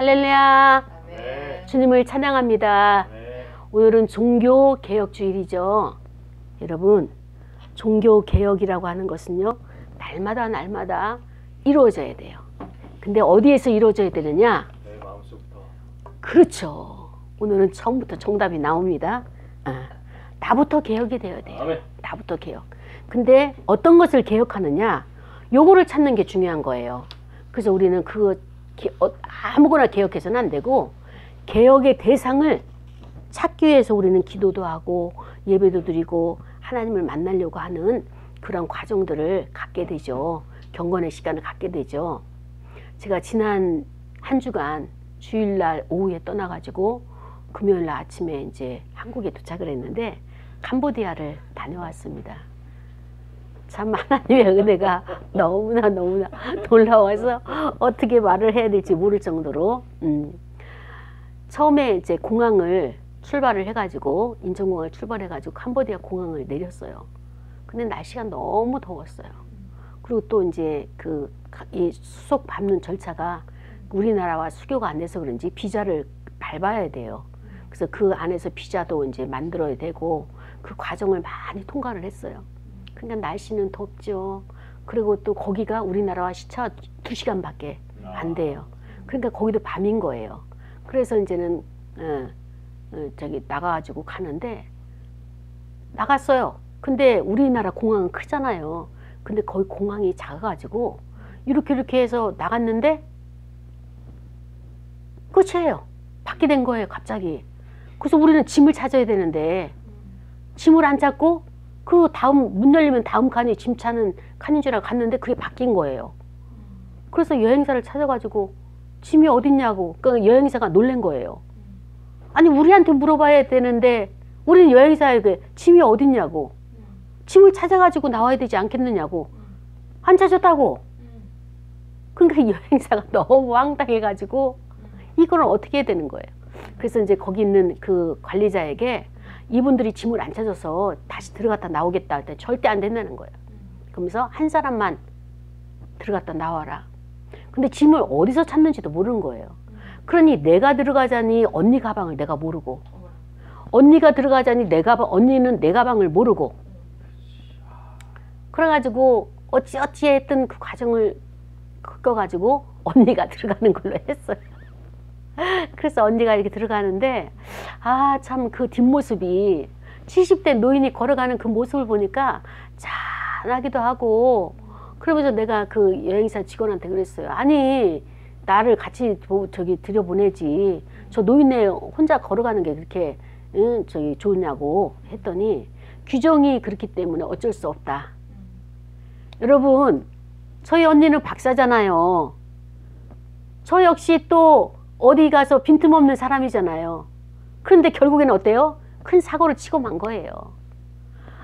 할렐루야. 네. 주님을 찬양합니다. 네. 오늘은 종교개혁주일이죠. 여러분, 종교개혁이라고 하는 것은요, 날마다 이루어져야 돼요. 근데 어디에서 이루어져야 되느냐? 내 마음속부터. 그렇죠. 오늘은 처음부터 정답이 나옵니다. 나부터 개혁이 되어야 돼요. 아멘. 나부터 개혁. 근데 어떤 것을 개혁하느냐? 요거를 찾는 게 중요한 거예요. 그래서 우리는 아무거나 개혁해서는 안 되고, 개혁의 대상을 찾기 위해서 우리는 기도도 하고 예배도 드리고 하나님을 만나려고 하는 그런 과정들을 갖게 되죠. 경건의 시간을 갖게 되죠. 제가 지난 한 주간 주일날 오후에 떠나가지고 금요일날 아침에 이제 한국에 도착을 했는데 캄보디아를 다녀왔습니다. 참 하나님의 은혜가 너무나 놀라워서 어떻게 말을 해야 될지 모를 정도로 처음에 이제 공항을 출발을 해가지고 인천공항을 출발해가지고 캄보디아 공항을 내렸어요. 근데 날씨가 너무 더웠어요. 그리고 또 이제 이 수속 밟는 절차가 우리나라와 수교가 안 돼서 그런지 비자를 밟아야 돼요. 그래서 그 안에서 비자도 이제 만들어야 되고 그 과정을 많이 통과를 했어요. 그러니까 날씨는 덥죠. 그리고 또 거기가 우리나라와 시차가 2시간밖에 안 돼요. 그러니까 거기도 밤인 거예요. 그래서 이제는 저기 나가가지고 가는데 나갔어요. 근데 우리나라 공항은 크잖아요. 근데 거기 공항이 작아가지고 이렇게 해서 나갔는데 끝이에요. 받게 된 거예요, 갑자기. 그래서 우리는 짐을 찾아야 되는데 짐을 안 찾고 그 다음 문 열리면 다음 칸이 짐 차는 칸인 줄 알고 갔는데 그게 바뀐 거예요. 그래서 여행사를 찾아가지고 짐이 어딨냐고 그 여행사가 놀란 거예요. 아니 우리한테 물어봐야 되는데 우리는 여행사에게 짐이 어딨냐고 짐을 찾아가지고 나와야 되지 않겠느냐고 안 찾았다고. 그러니까 여행사가 너무 황당해가지고 이거는 어떻게 해야 되는 거예요. 그래서 이제 거기 있는 그 관리자에게 이분들이 짐을 안 찾아서 다시 들어갔다 나오겠다 할 때 절대 안 된다는 거예요. 그러면서 한 사람만 들어갔다 나와라. 근데 짐을 어디서 찾는지도 모르는 거예요. 그러니 내가 들어가자니 언니 가방을 내가 모르고 언니가 들어가자니 언니는 내 가방을 모르고 그래가지고 어찌 했든 그 과정을 겪어가지고 언니가 들어가는 걸로 했어요. 그래서 언니가 이렇게 들어가는데 참 그 뒷모습이 70대 노인이 걸어가는 그 모습을 보니까 짠하기도 하고 그러면서 내가 그 여행사 직원한테 그랬어요. 아니 나를 같이 저기 들여보내지 저 노인네 혼자 걸어가는 게 그렇게 저기 좋냐고 했더니 규정이 그렇기 때문에 어쩔 수 없다. 여러분 저희 언니는 박사잖아요. 저 역시 또 어디 가서 빈틈없는 사람이잖아요. 그런데 결국에는 어때요? 큰 사고를 치고 만 거예요.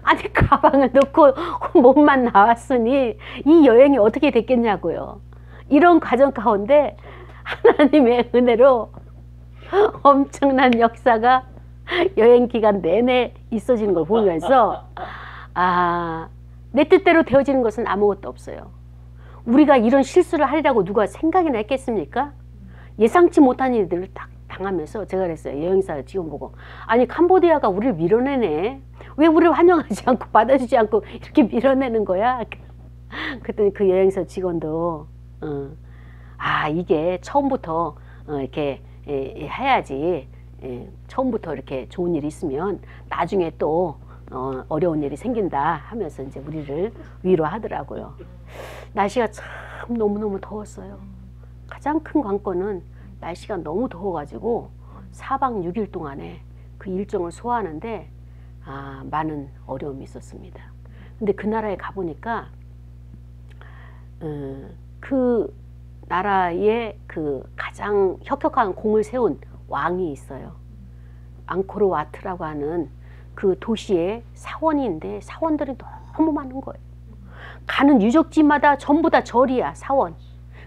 아니 가방을 놓고 몸만 나왔으니 이 여행이 어떻게 됐겠냐고요. 이런 과정 가운데 하나님의 은혜로 엄청난 역사가 여행 기간 내내 있어지는 걸 보면서 내 뜻대로 되어지는 것은 아무것도 없어요. 우리가 이런 실수를 하리라고 누가 생각이나 했겠습니까? 예상치 못한 일들을 딱 당하면서 제가 그랬어요. 여행사 직원 보고 아니 캄보디아가 우리를 밀어내네. 왜 우리를 환영하지 않고 받아주지 않고 이렇게 밀어내는 거야? 그랬더니 그 여행사 직원도 이게 처음부터 이렇게 해야지 처음부터 이렇게 좋은 일이 있으면 나중에 또 어려운 일이 생긴다 하면서 이제 우리를 위로하더라고요. 날씨가 참 너무너무 더웠어요. 가장 큰 관건은 날씨가 너무 더워가지고 4박 6일 동안에 그 일정을 소화하는데 많은 어려움이 있었습니다. 근데 그 나라에 가보니까 그 나라에 그 가장 혁혁한 공을 세운 왕이 있어요. 앙코르와트라고 하는 그 도시의 사원인데 사원들이 너무 많은 거예요. 가는 유적지마다 전부 다 절이야, 사원.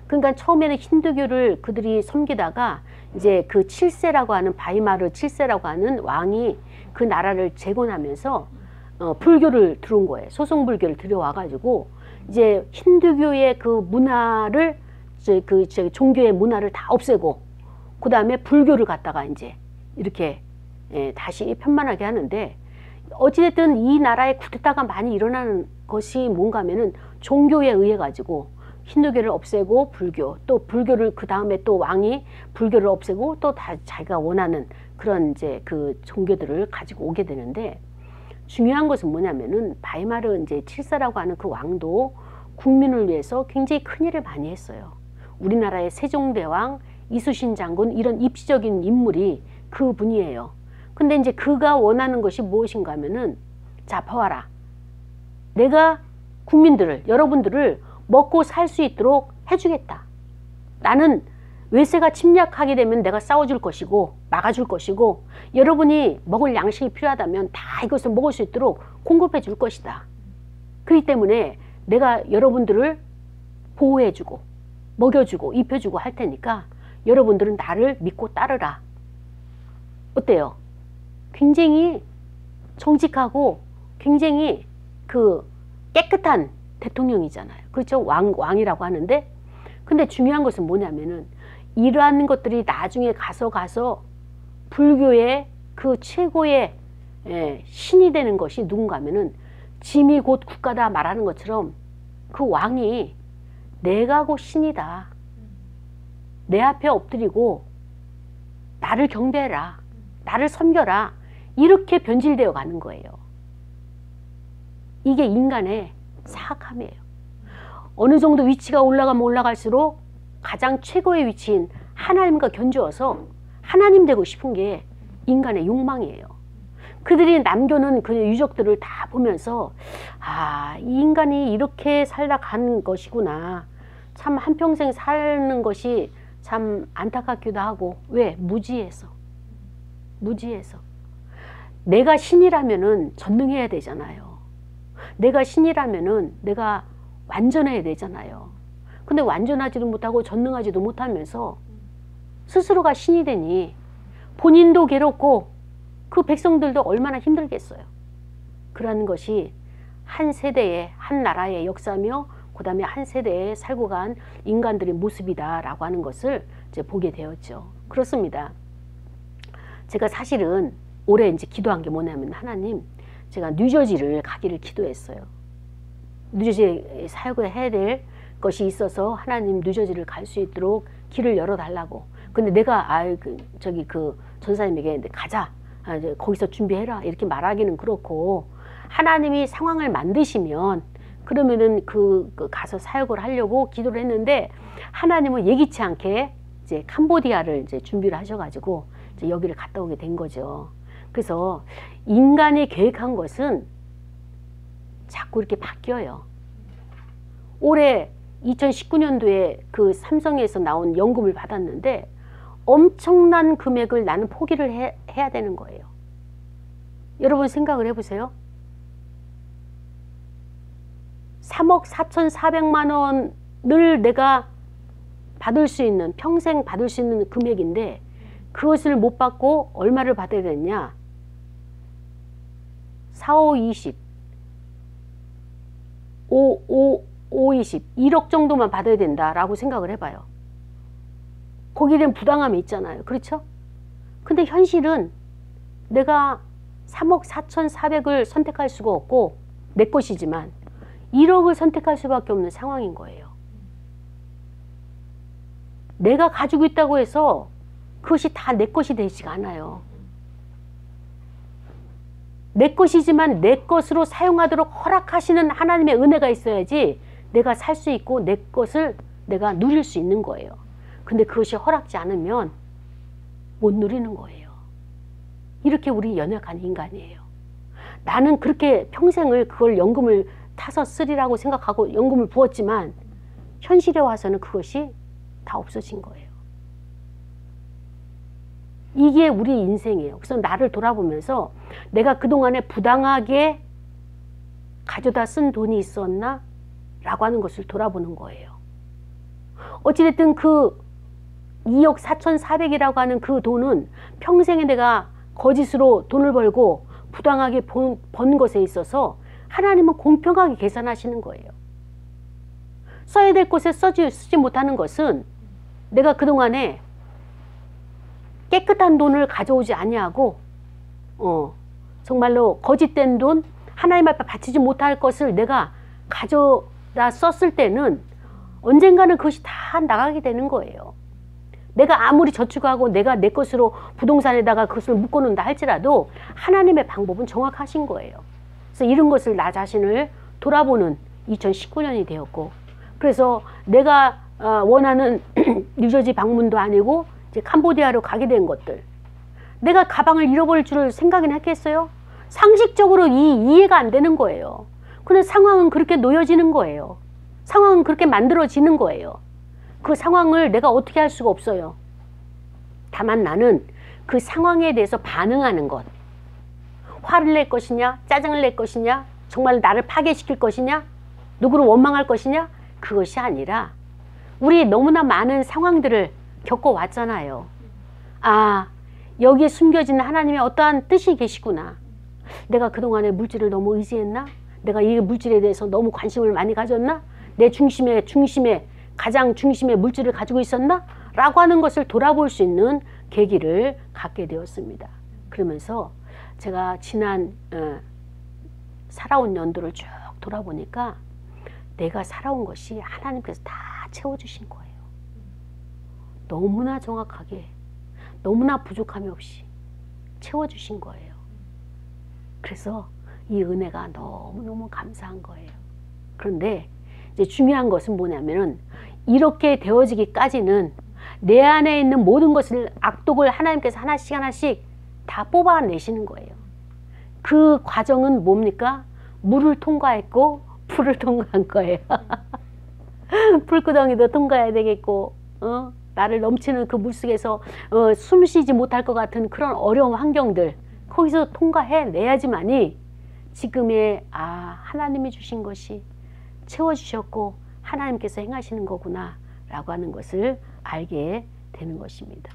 그러니까 처음에는 힌두교를 그들이 섬기다가 이제 그 7세라고 하는 바이마르 7세라고 하는 왕이 그 나라를 재건하면서 불교를 들어온 거예요. 소송불교를 들여와가지고 이제 힌두교의 그 문화를 그 종교의 문화를 다 없애고 그 다음에 불교를 갖다가 이제 이렇게 다시 편만하게 하는데, 어찌됐든 이 나라에 쿠데타가 많이 일어나는 것이 뭔가 하면은 종교에 의해 가지고 힌두교를 없애고 불교, 또 불교를 그 다음에 또 왕이 불교를 없애고 또 다 자기가 원하는 그런 이제 그 종교들을 가지고 오게 되는데, 중요한 것은 뭐냐면은 바이마르 이제 7세라고 하는 그 왕도 국민을 위해서 굉장히 큰 일을 많이 했어요. 우리나라의 세종대왕, 이순신 장군, 이런 입시적인 인물이 그 분이에요. 근데 이제 그가 원하는 것이 무엇인가 하면은, 자, 봐와라. 내가 국민들을, 여러분들을 먹고 살 수 있도록 해주겠다. 나는 외세가 침략하게 되면 내가 싸워줄 것이고 막아줄 것이고, 여러분이 먹을 양식이 필요하다면 다 이것을 먹을 수 있도록 공급해 줄 것이다. 그렇기 때문에 내가 여러분들을 보호해주고 먹여주고 입혀주고 할 테니까 여러분들은 나를 믿고 따르라. 어때요? 굉장히 정직하고 굉장히 그 깨끗한 대통령이잖아요. 그렇죠? 왕이라고 하는데, 근데 중요한 것은 뭐냐면은 이러한 것들이 나중에 가서 불교의 그 최고의 신이 되는 것이 누군가 하면은, 짐이 곧 국가다 말하는 것처럼 그 왕이 내가 곧 신이다. 내 앞에 엎드리고 나를 경배해라. 나를 섬겨라. 이렇게 변질되어 가는 거예요. 이게 인간의 사악함이에요. 어느 정도 위치가 올라가면 올라갈수록 가장 최고의 위치인 하나님과 견주어서 하나님 되고 싶은 게 인간의 욕망이에요. 그들이 남겨놓은 그 유적들을 다 보면서, 아, 이 인간이 이렇게 살다 가는 것이구나. 참 한평생 사는 것이 참 안타깝기도 하고. 왜? 무지해서. 내가 신이라면은 전능해야 되잖아요. 내가 신이라면은 내가 완전해야 되잖아요. 근데 완전하지도 못하고 전능하지도 못하면서 스스로가 신이 되니 본인도 괴롭고 그 백성들도 얼마나 힘들겠어요. 그러한 것이 한 세대의, 한 나라의 역사며 그 다음에 한 세대에 살고 간 인간들의 모습이다라고 하는 것을 이제 보게 되었죠. 그렇습니다. 제가 사실은 올해 이제 기도한 게 뭐냐면, 하나님, 제가 뉴저지를 가기를 기도했어요. 뉴저지에 사역을 해야 될 것이 있어서 하나님 뉴저지를 갈 수 있도록 길을 열어달라고. 근데 내가 저기 그 전사님에게 가자. 거기서 준비해라. 이렇게 말하기는 그렇고, 하나님이 상황을 만드시면 그러면은 그 가서 사역을 하려고 기도를 했는데, 하나님은 예기치 않게 이제 캄보디아를 이제 준비를 하셔가지고 이제 여기를 갔다 오게 된 거죠. 그래서 인간이 계획한 것은 자꾸 이렇게 바뀌어요. 올해 2019년도에 그 삼성에서 나온 연금을 받았는데 엄청난 금액을 나는 포기를 해야 되는 거예요. 여러분 생각을 해보세요. 3억 4,400만 원을 내가 받을 수 있는, 평생 받을 수 있는 금액인데 그것을 못 받고 얼마를 받아야 되냐? 4, 5, 20, 5, 20, 1억 정도만 받아야 된다라고 생각을 해봐요. 거기에 대한 부당함이 있잖아요. 그렇죠? 근데 현실은 내가 3억 4,400을 선택할 수가 없고 내 것이지만 1억을 선택할 수밖에 없는 상황인 거예요. 내가 가지고 있다고 해서 그것이 다 내 것이 되지가 않아요. 내 것이지만 내 것으로 사용하도록 허락하시는 하나님의 은혜가 있어야지 내가 살 수 있고 내 것을 내가 누릴 수 있는 거예요. 근데 그것이 허락지 않으면 못 누리는 거예요. 이렇게 우리 연약한 인간이에요. 나는 그렇게 평생을 그걸 연금을 타서 쓰리라고 생각하고 연금을 부었지만 현실에 와서는 그것이 다 없어진 거예요. 이게 우리 인생이에요. 그래서 나를 돌아보면서 내가 그동안에 부당하게 가져다 쓴 돈이 있었나? 라고 하는 것을 돌아보는 거예요. 어찌됐든 그 2억 4,400이라고 하는 그 돈은 평생에 내가 거짓으로 돈을 벌고 부당하게 번 것에 있어서 하나님은 공평하게 계산하시는 거예요. 써야 될 곳에 쓰지 못하는 것은 내가 그동안에 깨끗한 돈을 가져오지 아니하고 정말로 거짓된 돈, 하나님 앞에 바치지 못할 것을 내가 가져다 썼을 때는 언젠가는 그것이 다 나가게 되는 거예요. 내가 아무리 저축하고 내가 내 것으로 부동산에다가 그것을 묶어놓는다 할지라도 하나님의 방법은 정확하신 거예요. 그래서 이런 것을 나 자신을 돌아보는 2019년이 되었고, 그래서 내가 원하는 뉴저지 방문도 아니고 이제 캄보디아로 가게 된 것들, 내가 가방을 잃어버릴 줄을 생각은 했겠어요? 상식적으로 이해가 안 되는 거예요. 근데 상황은 그렇게 놓여지는 거예요. 상황은 그렇게 만들어지는 거예요. 그 상황을 내가 어떻게 할 수가 없어요. 다만 나는 그 상황에 대해서 반응하는 것, 화를 낼 것이냐, 짜증을 낼 것이냐, 정말 나를 파괴시킬 것이냐, 누구를 원망할 것이냐, 그것이 아니라 우리 너무나 많은 상황들을 겪어왔잖아요. 아, 여기에 숨겨진 하나님의 어떠한 뜻이 계시구나. 내가 그동안에 물질을 너무 의지했나? 내가 이 물질에 대해서 너무 관심을 많이 가졌나? 내 중심에 가장 중심의 물질을 가지고 있었나? 라고 하는 것을 돌아볼 수 있는 계기를 갖게 되었습니다. 그러면서 제가 지난 살아온 연도를 쭉 돌아보니까 내가 살아온 것이 하나님께서 다 채워주신 거예요. 너무나 정확하게, 너무나 부족함이 없이 채워주신 거예요. 그래서 이 은혜가 너무너무 감사한 거예요. 그런데 이제 중요한 것은 뭐냐면은 이렇게 되어지기까지는 내 안에 있는 모든 것을, 악독을 하나님께서 하나씩 하나씩 다 뽑아내시는 거예요. 그 과정은 뭡니까? 물을 통과했고 불을 통과한 거예요. 불구덩이도 통과해야 되겠고, 나를 넘치는 그 물속에서 숨 쉬지 못할 것 같은 그런 어려운 환경들, 거기서 통과해내야지만이 지금의 하나님이 주신 것이 채워주셨고 하나님께서 행하시는 거구나 라고 하는 것을 알게 되는 것입니다.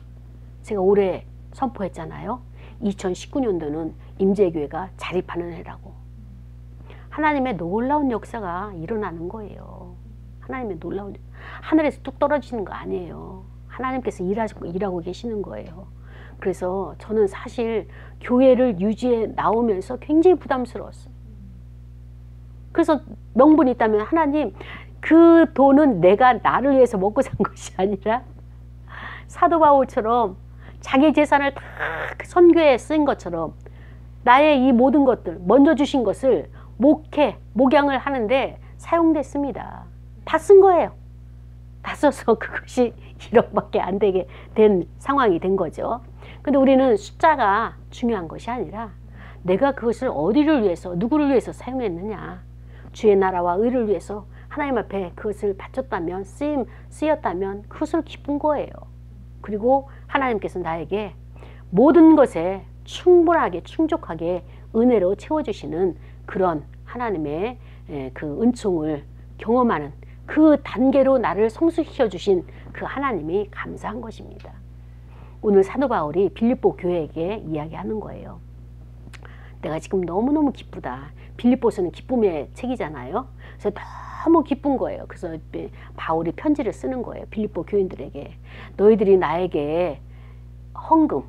제가 올해 선포했잖아요. 2019년도는 임재교회가 자립하는 해라고. 하나님의 놀라운 역사가 일어나는 거예요. 하나님의 놀라운, 하늘에서 뚝 떨어지는 거 아니에요. 하나님께서 일하고 계시는 거예요. 그래서 저는 사실 교회를 유지해 나오면서 굉장히 부담스러웠어요. 그래서 명분이 있다면, 하나님, 그 돈은 내가 나를 위해서 먹고 산 것이 아니라 사도 바울처럼 자기 재산을 다 선교에 쓴 것처럼 나의 이 모든 것들, 먼저 주신 것을 목양을 하는데 사용됐습니다. 다 쓴 거예요. 다 써서 그것이 1억밖에 안 되게 된 상황이 된 거죠. 근데 우리는 숫자가 중요한 것이 아니라 내가 그것을 어디를 위해서, 누구를 위해서 사용했느냐. 주의 나라와 의를 위해서 하나님 앞에 그것을 바쳤다면, 쓰였다면 그것을 기쁜 거예요. 그리고 하나님께서 나에게 모든 것에 충분하게, 충족하게 은혜로 채워주시는 그런 하나님의 그 은총을 경험하는 그 단계로 나를 성숙시켜 주신 그 하나님이 감사한 것입니다. 오늘 사도 바울이 빌립보 교회에게 이야기하는 거예요. 내가 지금 너무너무 기쁘다. 빌립보서는 기쁨의 책이잖아요. 그래서 너무 기쁜 거예요. 그래서 바울이 편지를 쓰는 거예요. 빌립보 교인들에게. 너희들이 나에게 헌금,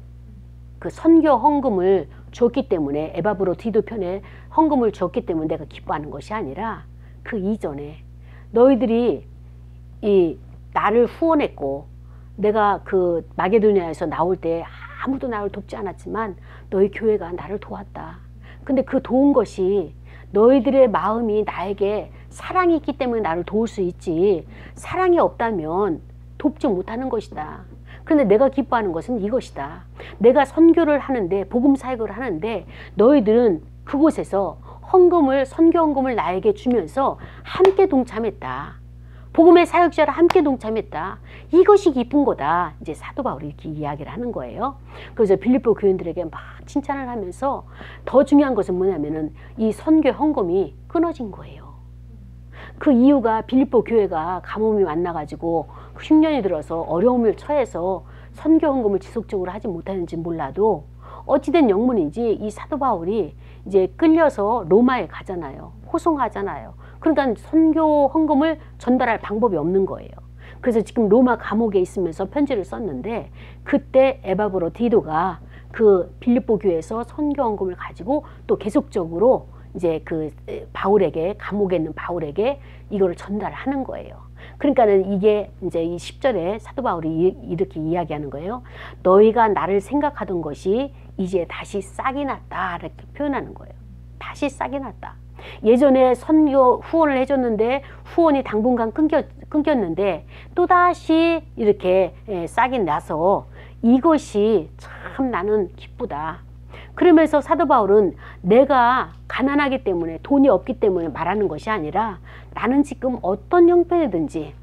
그 선교 헌금을 줬기 때문에, 에바브로 디도 편에 헌금을 줬기 때문에 내가 기뻐하는 것이 아니라 그 이전에 너희들이 나를 후원했고, 내가 그 마게도니아에서 나올 때 아무도 나를 돕지 않았지만 너희 교회가 나를 도왔다. 근데 그 도운 것이 너희들의 마음이 나에게 사랑이 있기 때문에 나를 도울 수 있지, 사랑이 없다면 돕지 못하는 것이다. 그런데 내가 기뻐하는 것은 이것이다. 내가 선교를 하는데, 복음 사역을 하는데 너희들은 그곳에서 헌금을, 선교 헌금을 나에게 주면서 함께 동참했다. 복음의 사역자로 함께 동참했다. 이것이 기쁜 거다. 이제 사도 바울이 이렇게 이야기를 하는 거예요. 그래서 빌립보 교인들에게 막 칭찬을 하면서 더 중요한 것은 뭐냐면은 이 선교 헌금이 끊어진 거예요. 그 이유가 빌립보 교회가 가뭄이 만나가지고 흉년이 들어서 어려움을 처해서 선교 헌금을 지속적으로 하지 못하는지 몰라도 어찌된 영문인지 이 사도 바울이 이제 끌려서 로마에 가잖아요. 호송하잖아요. 그러니까 선교 헌금을 전달할 방법이 없는 거예요. 그래서 지금 로마 감옥에 있으면서 편지를 썼는데 그때 에바브로디도가 그 빌립보 교회에서 선교 헌금을 가지고 또 계속적으로 이제 그 바울에게 감옥에 있는 바울에게 이거를 전달하는 거예요. 그러니까는 이게 이제 이 10절에 사도 바울이 이렇게 이야기하는 거예요. 너희가 나를 생각하던 것이 이제 다시 싹이 났다 이렇게 표현하는 거예요. 다시 싹이 났다. 예전에 선교 후원을 해줬는데 후원이 당분간 끊겼는데 또다시 이렇게 싹이 나서 이것이 참 나는 기쁘다. 그러면서 사도 바울은 내가 가난하기 때문에 돈이 없기 때문에 말하는 것이 아니라 나는 지금 어떤 형편이든지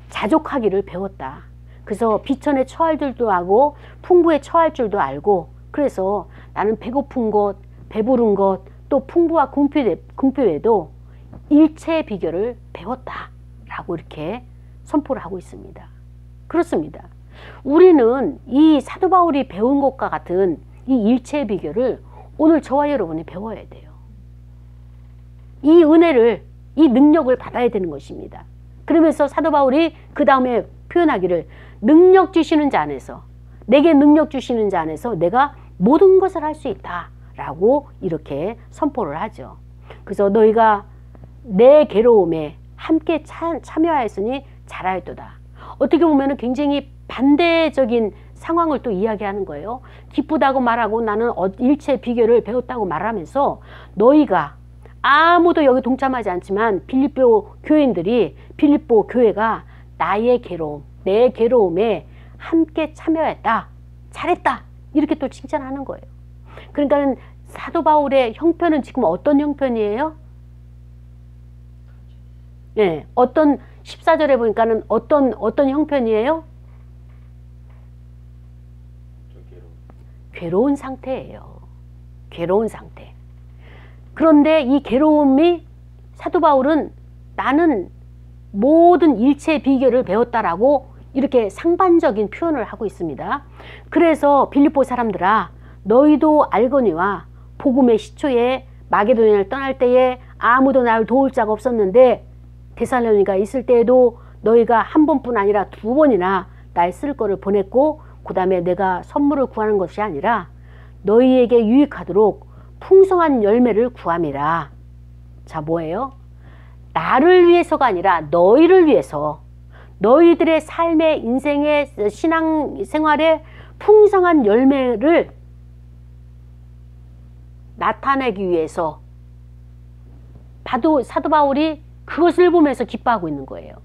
자족하기를 배웠다. 그래서 비천에 처할 줄도 알고 풍부에 처할 줄도 알고 그래서 나는 배고픈 것, 배부른 것, 또 풍부와 궁핍에도 일체의 비결을 배웠다 라고 이렇게 선포를 하고 있습니다. 그렇습니다. 우리는 이 사도 바울이 배운 것과 같은 이 일체의 비결을 오늘 저와 여러분이 배워야 돼요. 이 은혜를, 이 능력을 받아야 되는 것입니다. 그러면서 사도 바울이 그 다음에 표현하기를 능력 주시는 자 안에서, 내게 능력 주시는 자 안에서 내가 모든 것을 할 수 있다 라고 이렇게 선포를 하죠. 그래서 너희가 내 괴로움에 함께 참여하였으니 잘하였도다. 어떻게 보면 굉장히 반대적인 상황을 또 이야기하는 거예요. 기쁘다고 말하고 나는 일체 비결을 배웠다고 말하면서 너희가 아무도 여기 동참하지 않지만 빌립보 교인들이 빌립보 교회가 나의 괴로움, 내 괴로움에 함께 참여했다. 잘했다. 이렇게 또 칭찬하는 거예요. 그러니까 사도 바울의 형편은 지금 어떤 형편이에요? 네, 어떤 14절에 보니까는 어떤 형편이에요? 괴로운 상태예요. 괴로운 상태. 그런데 이 괴로움이 사도 바울은 나는 모든 일체의 비결을 배웠다라고 이렇게 상반적인 표현을 하고 있습니다. 그래서 빌립보 사람들아 너희도 알거니와 복음의 시초에 마게도냐를 떠날 때에 아무도 나를 도울 자가 없었는데 데살로니가 있을 때에도 너희가 한 번뿐 아니라 두 번이나 나의 쓸 거를 보냈고 그 다음에 내가 선물을 구하는 것이 아니라 너희에게 유익하도록 풍성한 열매를 구함이라. 자, 뭐예요? 나를 위해서가 아니라 너희를 위해서, 너희들의 삶의 인생의 신앙생활의 풍성한 열매를 나타내기 위해서 사도 바울이 그것을 보면서 기뻐하고 있는 거예요.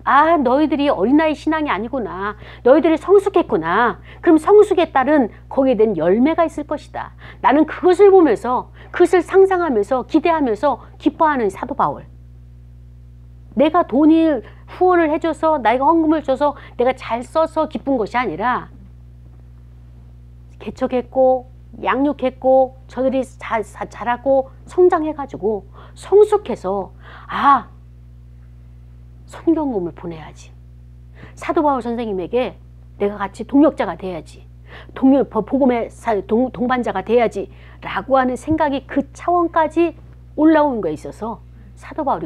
아, 너희들이 어린아이 신앙이 아니구나. 너희들이 성숙했구나. 그럼 성숙에 따른 거기에 대한 열매가 있을 것이다. 나는 그것을 보면서, 그것을 상상하면서, 기대하면서 기뻐하는 사도 바울. 내가 돈을 후원을 해줘서, 내가 헌금을 줘서 내가 잘 써서 기쁜 것이 아니라 개척했고 양육했고 저들이 자라고 성장해가지고 성숙해서 선경금을 보내야지. 사도 바울 선생님에게 내가 같이 동역자가 돼야지. 복음의 동반자가 돼야지. 라고 하는 생각이 그 차원까지 올라온 거에 있어서 사도 바울이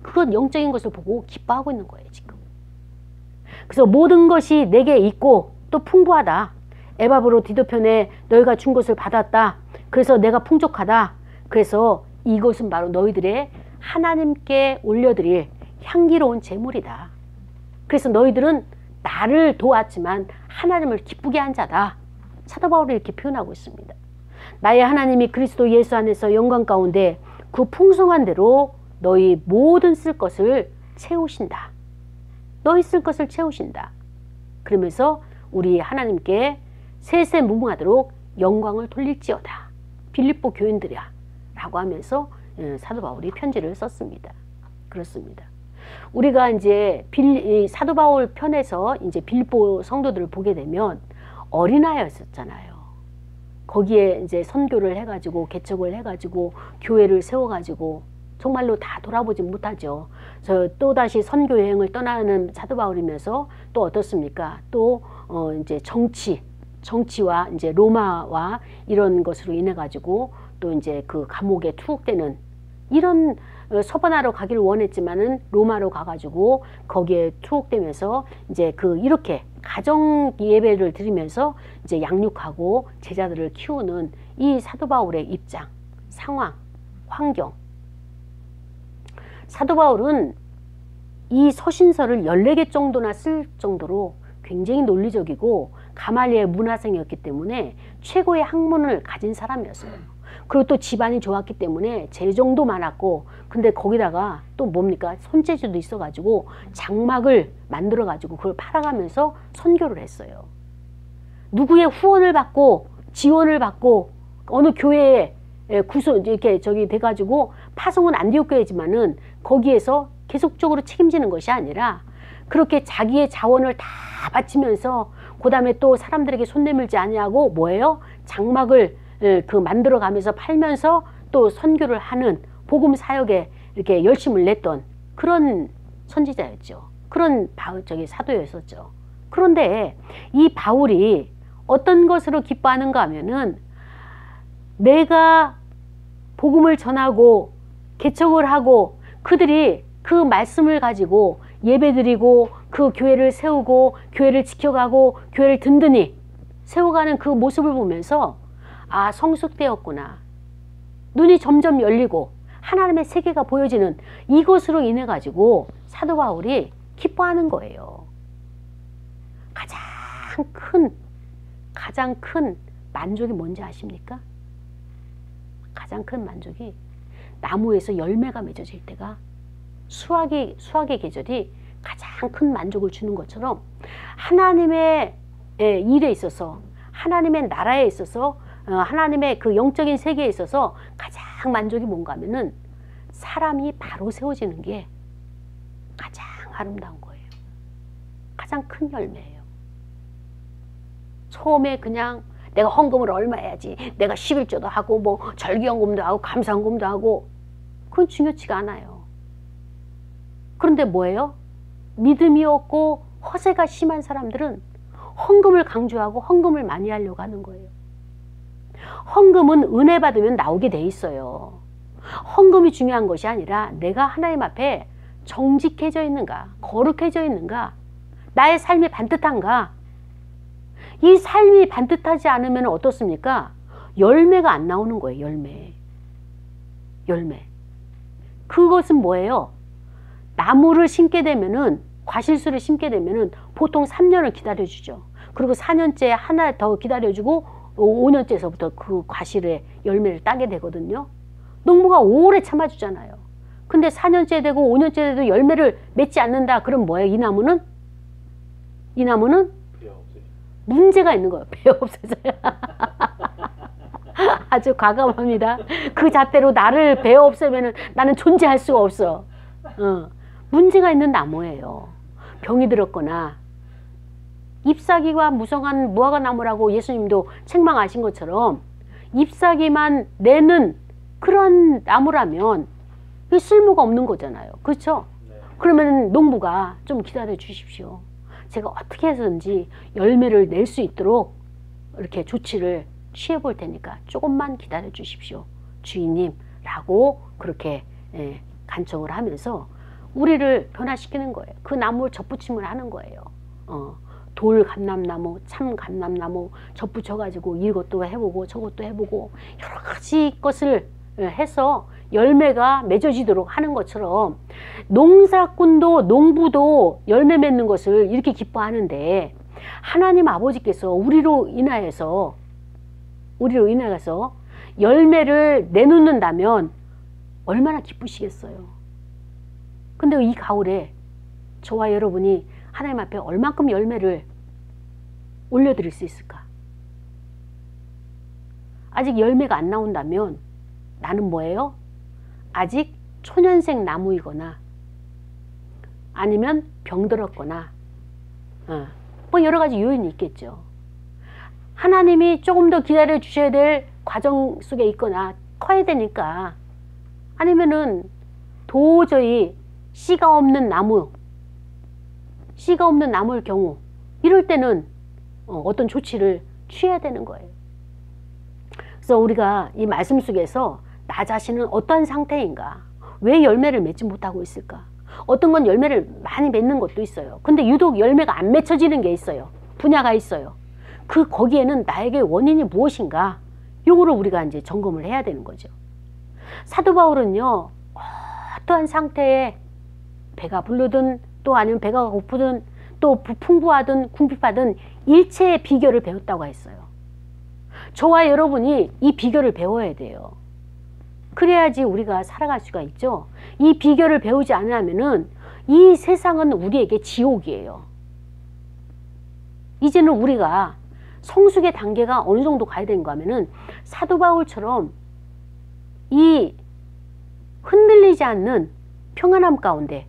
그건 영적인 것을 보고 기뻐하고 있는 거예요, 지금. 그래서 모든 것이 내게 있고 또 풍부하다. 에바브로디도 편에 너희가 준 것을 받았다. 그래서 내가 풍족하다. 그래서 이것은 바로 너희들의 하나님께 올려드릴 향기로운 제물이다. 그래서 너희들은 나를 도왔지만 하나님을 기쁘게 한 자다. 사도 바울이 이렇게 표현하고 있습니다. 나의 하나님이 그리스도 예수 안에서 영광 가운데 그 풍성한 대로 너희 모든 쓸 것을 채우신다. 너희 쓸 것을 채우신다. 그러면서 우리 하나님께 세세무궁하도록 영광을 돌릴지어다. 빌립보 교인들이야. 라고 하면서 사도 바울이 편지를 썼습니다. 그렇습니다. 우리가 이제 사도 바울 편에서 이제 빌립보 성도들을 보게 되면 어린아이였었잖아요. 거기에 이제 선교를 해가지고 개척을 해가지고 교회를 세워가지고 정말로 다 돌아보지 못하죠. 또다시 선교 여행을 떠나는 사도 바울이면서 또 어떻습니까? 또 이제 정치와 이제 로마와 이런 것으로 인해 가지고 또 이제 그 감옥에 투옥되는 이런 서번하러 가기를 원했지만은 로마로 가가지고 거기에 투옥되면서 이제 이렇게 가정 예배를 드리면서 이제 양육하고 제자들을 키우는 이 사도 바울의 입장, 상황, 환경. 사도 바울은 이 서신서를 14개 정도나 쓸 정도로 굉장히 논리적이고 가말리엘 문화생이었기 때문에 최고의 학문을 가진 사람이었어요. 그리고 또 집안이 좋았기 때문에 재정도 많았고, 근데 거기다가 또 뭡니까? 손재주도 있어가지고 장막을 만들어가지고 그걸 팔아가면서 선교를 했어요. 누구의 후원을 받고 지원을 받고 어느 교회에 이렇게 돼가지고 파송은 안디옥교회지만은 거기에서 계속적으로 책임지는 것이 아니라 그렇게 자기의 자원을 다 바치면서 그 다음에 또 사람들에게 손 내밀지 아니하고 뭐예요? 장막을 만들어 가면서 팔면서 또 선교를 하는 복음 사역에 이렇게 열심을 냈던 그런 선지자였죠. 그런 사도였었죠. 그런데 이 바울이 어떤 것으로 기뻐하는가 하면은 내가 복음을 전하고 개척을 하고 그들이 그 말씀을 가지고 예배드리고 그 교회를 세우고 교회를 지켜가고 교회를 든든히 세워가는 그 모습을 보면서 아, 성숙되었구나. 눈이 점점 열리고 하나님의 세계가 보여지는 이것으로 인해 가지고 사도 바울이 기뻐하는 거예요. 가장 큰 만족이 뭔지 아십니까? 가장 큰 만족이 나무에서 열매가 맺어질 때가 수확의 계절이 가장 큰 만족을 주는 것처럼 하나님의 일에 있어서 하나님의 나라에 있어서 하나님의 그 영적인 세계에 있어서 가장 만족이 뭔가 하면은 사람이 바로 세워지는 게 가장 아름다운 거예요. 가장 큰 열매예요. 처음에 그냥 내가 헌금을 얼마 해야지, 내가 11조도 하고 뭐 절기연금도 하고 감사헌금도 하고 그건 중요치가 않아요. 그런데 뭐예요? 믿음이 없고 허세가 심한 사람들은 헌금을 강조하고 헌금을 많이 하려고 하는 거예요. 헌금은 은혜 받으면 나오게 돼 있어요. 헌금이 중요한 것이 아니라 내가 하나님 앞에 정직해져 있는가, 거룩해져 있는가, 나의 삶이 반듯한가. 이 삶이 반듯하지 않으면 어떻습니까? 열매가 안 나오는 거예요. 열매. 그것은 뭐예요? 나무를 심게 되면은, 과실수를 심게 되면은 보통 3년을 기다려주죠. 그리고 4년째 하나 더 기다려주고 5년째서부터 그 과실의 열매를 따게 되거든요. 농부가 오래 참아주잖아요. 근데 4년째 되고 5년째 돼도 열매를 맺지 않는다. 그럼 뭐예요? 이 나무는 문제가 있는 거예요. 배 없어져요. 아주 과감합니다. 그 잣대로 나를 배 없애면은 나는 존재할 수가 없어. 문제가 있는 나무예요. 병이 들었거나 잎사귀가 무성한 무화과나무라고 예수님도 책망하신 것처럼 잎사귀만 내는 그런 나무라면 쓸모가 없는 거잖아요. 그렇죠? 네. 그러면 농부가 좀 기다려 주십시오. 제가 어떻게 해서든지 열매를 낼 수 있도록 이렇게 조치를 취해 볼 테니까 조금만 기다려 주십시오, 주인님 라고 그렇게 간청을 하면서 우리를 변화시키는 거예요. 그 나무를 접붙임을 하는 거예요. 돌 감람나무, 참 감람나무 접붙여가지고 이것도 해보고 저것도 해보고 여러 가지 것을 해서 열매가 맺어지도록 하는 것처럼 농사꾼도 농부도 열매 맺는 것을 이렇게 기뻐하는데 하나님 아버지께서 우리로 인하여서 열매를 내놓는다면 얼마나 기쁘시겠어요. 근데 이 가을에 저와 여러분이 하나님 앞에 얼만큼 열매를 올려드릴 수 있을까? 아직 열매가 안 나온다면 나는 뭐예요? 아직 초년생 나무이거나 아니면 병들었거나 뭐 여러 가지 요인이 있겠죠. 하나님이 조금 더 기다려 주셔야 될 과정 속에 있거나 커야 되니까, 아니면은 도저히 씨가 없는 나무일 경우 이럴 때는 어떤 조치를 취해야 되는 거예요. 그래서 우리가 이 말씀 속에서 나 자신은 어떤 상태인가, 왜 열매를 맺지 못하고 있을까? 어떤 건 열매를 많이 맺는 것도 있어요. 근데 유독 열매가 안 맺혀지는 게 있어요. 분야가 있어요. 거기에는 나에게 원인이 무엇인가? 요거를 우리가 이제 점검을 해야 되는 거죠. 사도 바울은요, 어떠한 상태에 배가 부르든 또 아니면 배가 고프든 또 풍부하든 궁핍하든 일체의 비결을 배웠다고 했어요. 저와 여러분이 이 비결을 배워야 돼요. 그래야지 우리가 살아갈 수가 있죠. 이 비결을 배우지 않으면은 이 세상은 우리에게 지옥이에요. 이제는 우리가 성숙의 단계가 어느 정도 가야 되는가 하면은 사도 바울처럼 이 흔들리지 않는 평안함 가운데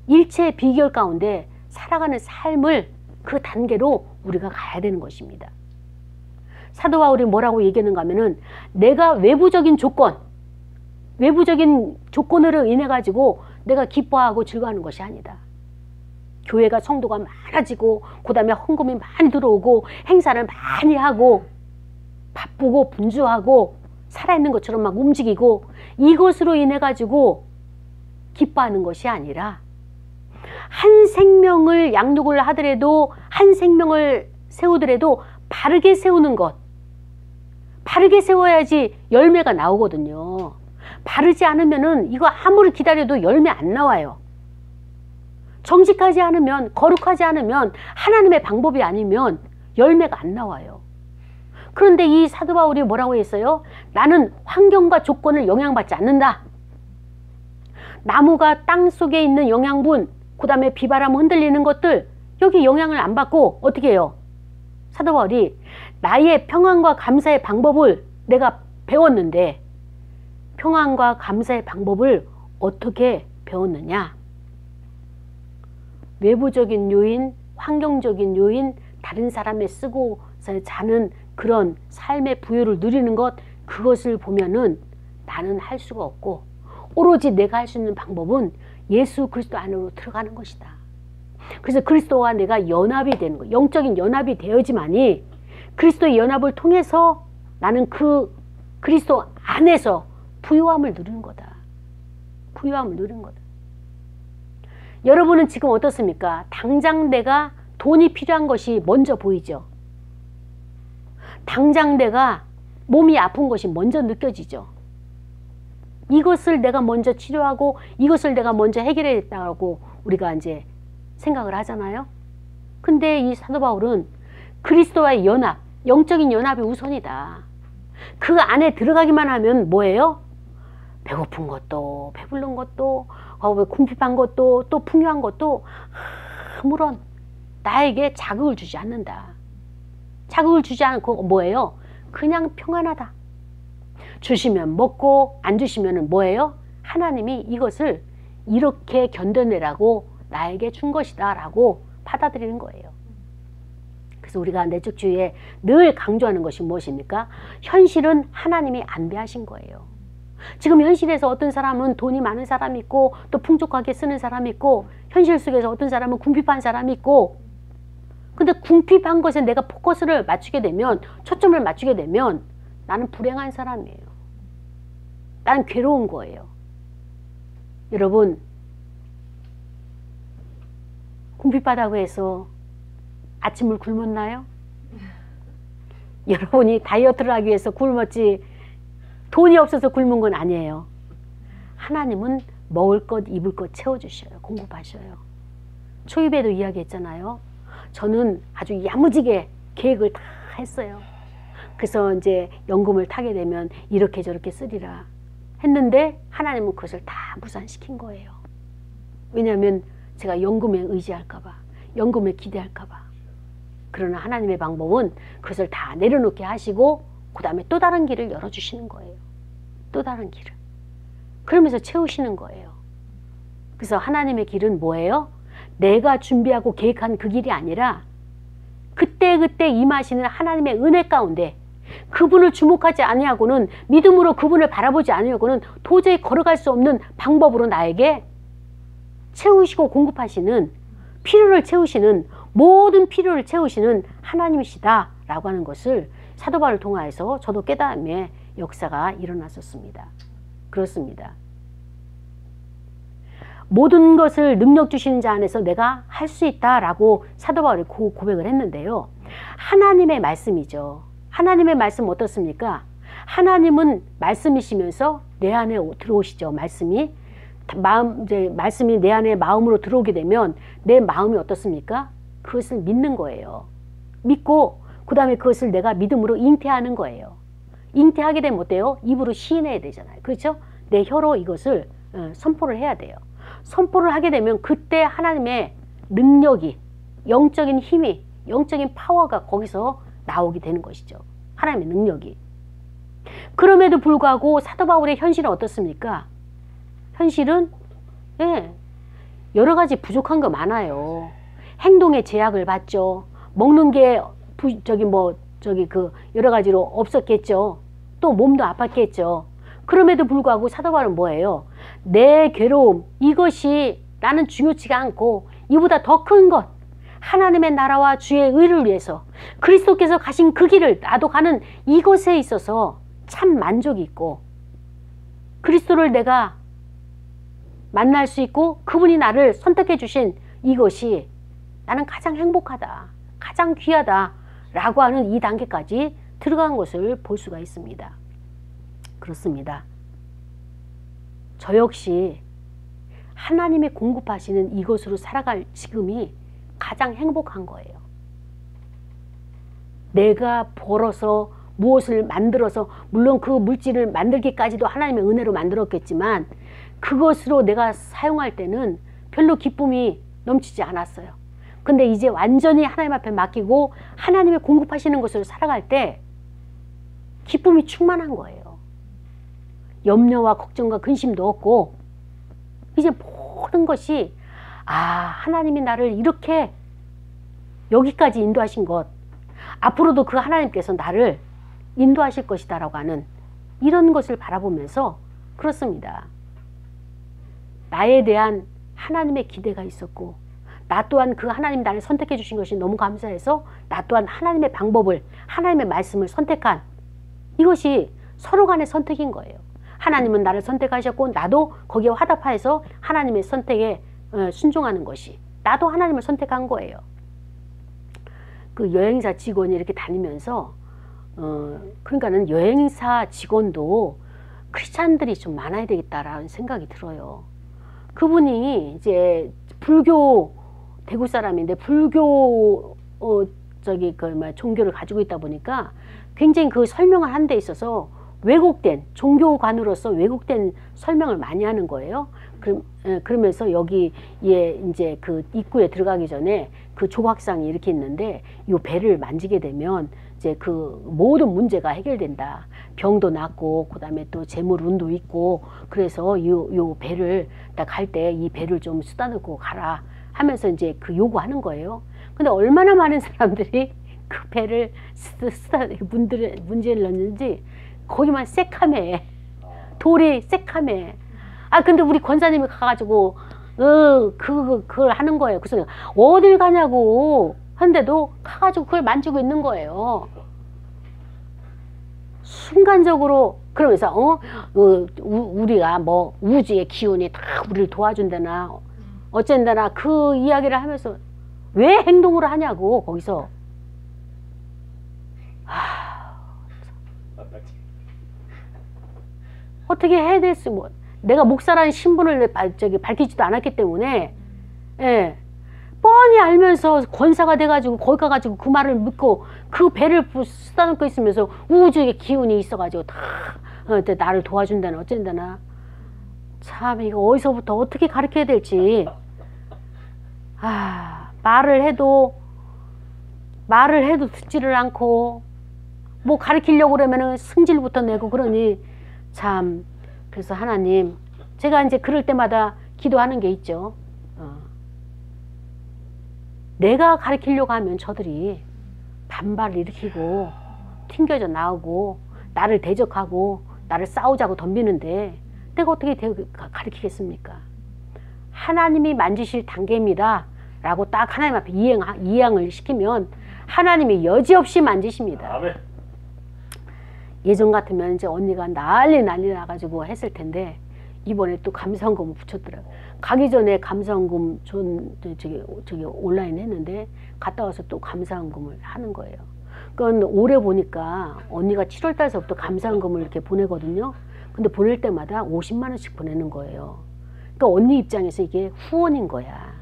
일체의 비결 가운데 살아가는 삶을 그 단계로 우리가 가야 되는 것입니다. 사도 바울이 뭐라고 얘기하는가 하면은 내가 외부적인 조건으로 인해 가지고 내가 기뻐하고 즐거워하는 것이 아니다. 교회가 성도가 많아지고 그 다음에 헌금이 많이 들어오고 행사를 많이 하고 바쁘고 분주하고 살아있는 것처럼 막 움직이고 이것으로 인해 가지고 기뻐하는 것이 아니라 한 생명을 양육을 하더라도 한 생명을 세우더라도 바르게 세우는 것, 바르게 세워야지 열매가 나오거든요. 바르지 않으면은 이거 아무리 기다려도 열매 안 나와요. 정직하지 않으면, 거룩하지 않으면, 하나님의 방법이 아니면 열매가 안 나와요. 그런데 이 사도 바울이 뭐라고 했어요? 나는 환경과 조건을 영향받지 않는다. 나무가 땅 속에 있는 영양분, 그 다음에 비바람 흔들리는 것들, 여기 영향을 안 받고 어떻게 해요? 사도 바울이 나의 평안과 감사의 방법을 내가 배웠는데 평안과 감사의 방법을 어떻게 배웠느냐? 외부적인 요인, 환경적인 요인, 다른 사람의 쓰고서 자는 그런 삶의 부여를 누리는 것, 그것을 보면은 나는 할 수가 없고 오로지 내가 할 수 있는 방법은 예수 그리스도 안으로 들어가는 것이다. 그래서 그리스도와 내가 연합이 되는 거, 영적인 연합이 되어야지만이 그리스도의 연합을 통해서 나는 그 그리스도 안에서 부요함을 누리는 거다. 부요함을 누리는 거다. 여러분은 지금 어떻습니까? 당장 내가 돈이 필요한 것이 먼저 보이죠. 당장 내가 몸이 아픈 것이 먼저 느껴지죠. 이것을 내가 먼저 치료하고 이것을 내가 먼저 해결해야겠다고 우리가 이제 생각을 하잖아요. 근데 이 사도 바울은 그리스도와의 연합, 영적인 연합이 우선이다. 그 안에 들어가기만 하면 뭐예요? 배고픈 것도, 배부른 것도, 궁핍한 것도, 또 풍요한 것도 아무런 나에게 자극을 주지 않는다. 자극을 주지 않고 뭐예요? 그냥 평안하다. 주시면 먹고 안 주시면 뭐예요? 하나님이 이것을 이렇게 견뎌내라고 나에게 준 것이다 라고 받아들이는 거예요. 그래서 우리가 내적주의에 늘 강조하는 것이 무엇입니까? 현실은 하나님이 안배하신 거예요. 지금 현실에서 어떤 사람은 돈이 많은 사람이 있고 또 풍족하게 쓰는 사람이 있고 현실 속에서 어떤 사람은 궁핍한 사람이 있고 근데 궁핍한 것에 내가 포커스를 맞추게 되면 초점을 맞추게 되면 나는 불행한 사람이에요. 나는 괴로운 거예요. 여러분 궁핍하다고 해서 아침을 굶었나요? 여러분이 다이어트를 하기 위해서 굶었지 돈이 없어서 굶은 건 아니에요. 하나님은 먹을 것, 입을 것 채워주셔요. 공급하셔요. 초입에도 이야기했잖아요. 저는 아주 야무지게 계획을 다 했어요. 그래서 이제 연금을 타게 되면 이렇게 저렇게 쓰리라 했는데 하나님은 그것을 다 무산시킨 거예요. 왜냐하면 제가 연금에 의지할까봐, 연금에 기대할까봐. 그러나 하나님의 방법은 그것을 다 내려놓게 하시고 그 다음에 또 다른 길을 열어주시는 거예요. 또 다른 길을. 그러면서 채우시는 거예요. 그래서 하나님의 길은 뭐예요? 내가 준비하고 계획한 그 길이 아니라 그때그때 임하시는 하나님의 은혜 가운데 그분을 주목하지 아니하고는 믿음으로 그분을 바라보지 않으려고는 도저히 걸어갈 수 없는 방법으로 나에게 채우시고 공급하시는 필요를 채우시는 모든 필요를 채우시는 하나님이시다 라고 하는 것을 사도 바울을 통하여서 저도 깨달음의 역사가 일어났었습니다. 그렇습니다. 모든 것을 능력 주시는 자 안에서 내가 할 수 있다라고 사도 바울이 고백을 했는데요. 하나님의 말씀이죠. 하나님의 말씀 어떻습니까? 하나님은 말씀이시면서 내 안에 들어오시죠. 말씀이 말씀이 내 안에 마음으로 들어오게 되면 내 마음이 어떻습니까? 그것을 믿는 거예요. 믿고 그 다음에 그것을 내가 믿음으로 잉태하는 거예요. 잉태하게 되면 어때요? 입으로 시인해야 되잖아요. 그렇죠? 내 혀로 이것을 선포를 해야 돼요. 선포를 하게 되면 그때 하나님의 능력이, 영적인 힘이, 영적인 파워가 거기서 나오게 되는 것이죠. 하나님의 능력이. 그럼에도 불구하고 사도 바울의 현실은 어떻습니까? 현실은 여러 가지 부족한 거 많아요. 행동에 제약을 받죠. 먹는 게 여러 가지로 없었겠죠. 또 몸도 아팠겠죠. 그럼에도 불구하고 사도 바울은 뭐예요? 내 괴로움, 이것이 나는 중요치가 않고 이보다 더 큰 것, 하나님의 나라와 주의 의를 위해서 그리스도께서 가신 그 길을 나도 가는 이것에 있어서 참 만족이 있고, 그리스도를 내가 만날 수 있고 그분이 나를 선택해 주신 이것이 나는 가장 행복하다, 가장 귀하다 라고 하는 이 단계까지 들어간 것을 볼 수가 있습니다. 그렇습니다. 저 역시 하나님이 공급하시는 이것으로 살아갈 지금이 가장 행복한 거예요. 내가 벌어서 무엇을 만들어서, 물론 그 물질을 만들기까지도 하나님의 은혜로 만들었겠지만 그것으로 내가 사용할 때는 별로 기쁨이 넘치지 않았어요. 근데 이제 완전히 하나님 앞에 맡기고 하나님의 공급하시는 것으로 살아갈 때 기쁨이 충만한 거예요. 염려와 걱정과 근심도 없고 이제 모든 것이 하나님이 나를 이렇게 여기까지 인도하신 것, 앞으로도 그 하나님께서 나를 인도하실 것이다 라고 하는 이런 것을 바라보면서 그렇습니다. 나에 대한 하나님의 기대가 있었고 나 또한 그 하나님 나를 선택해 주신 것이 너무 감사해서 나 또한 하나님의 방법을, 하나님의 말씀을 선택한, 이것이 서로 간의 선택인 거예요. 하나님은 나를 선택하셨고 나도 거기에 화답하여서 하나님의 선택에 순종하는 것이, 나도 하나님을 선택한 거예요. 그 여행사 직원이 이렇게 다니면서 그러니까는 여행사 직원도 크리스찬들이 좀 많아야 되겠다라는 생각이 들어요. 그분이 이제 불교 대구 사람인데 불교 종교를 가지고 있다 보니까 굉장히 그 설명을 한 데 있어서 왜곡된, 종교관으로서 왜곡된 설명을 많이 하는 거예요. 그러면서 여기에 이제 그 입구에 들어가기 전에 그 조각상이 이렇게 있는데 이 배를 만지게 되면 이제 그 모든 문제가 해결된다. 병도 낫고 그다음에 또 재물운도 있고, 그래서 요 배를 딱 갈 때 이 배를 좀 수다 넣고 가라 하면서 이제 그 요구하는 거예요. 근데 얼마나 많은 사람들이 그 배를 문제를 넣는지 거기만 새카매, 돌이 새카매. 근데 우리 권사님이 가가지고 그걸 하는 거예요. 그래서 어딜 가냐고 하는데도 가가지고 그걸 만지고 있는 거예요. 순간적으로. 그러면서 우리가 뭐 우주의 기운이 다 우리를 도와준다나 어쩐다나 그 이야기를 하면서 왜 행동을 하냐고 거기서. 어떻게 해야 될지, 뭐 내가 목사라는 신분을 밝히지도 않았기 때문에 뻔히 알면서 권사가 돼가지고 거기 가가지고 그 말을 믿고 그 배를 쓰다 놓고 있으면서 우주의 기운이 있어가지고 다 나를 도와준다나 어쩐다나. 참 이거 어디서부터 어떻게 가르쳐야 될지. 말을 해도 듣지를 않고 뭐 가르치려고 그러면은 승질부터 내고 그러니 참. 그래서 하나님, 제가 이제 그럴 때마다 기도하는 게 있죠. 내가 가르치려고 하면 저들이 반발을 일으키고 튕겨져 나오고 나를 대적하고 나를 싸우자고 덤비는데 내가 어떻게 가르치겠습니까? 하나님이 만지실 단계입니다 라고 딱 하나님 앞에 이양을 시키면 하나님이 여지없이 만지십니다. 아멘. 예전 같으면 이제 언니가 난리 나가지고 했을 텐데 이번에 또 감사원금을 붙였더라고요. 가기 전에 감사원금 저기 온라인 했는데 갔다 와서 또 감사원금을 하는 거예요. 그건 올해 보니까 언니가 7월 달서부터 감사원금을 이렇게 보내거든요. 근데 보낼 때마다 50만 원씩 보내는 거예요. 그러니까 언니 입장에서 이게 후원인 거야.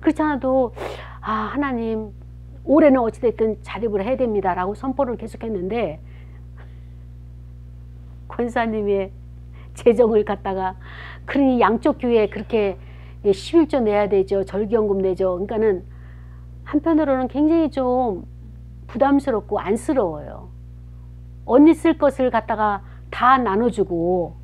그렇지 않아도 아 하나님 올해는 어찌됐든 자립을 해야 됩니다 라고 선포를 계속했는데 권사님의 재정을 갖다가 그러니 양쪽 교회에 그렇게 11조 내야 되죠. 절기연금 내죠. 그러니까는 한편으로는 굉장히 좀 부담스럽고 안쓰러워요. 언니 쓸 것을 갖다가 다 나눠주고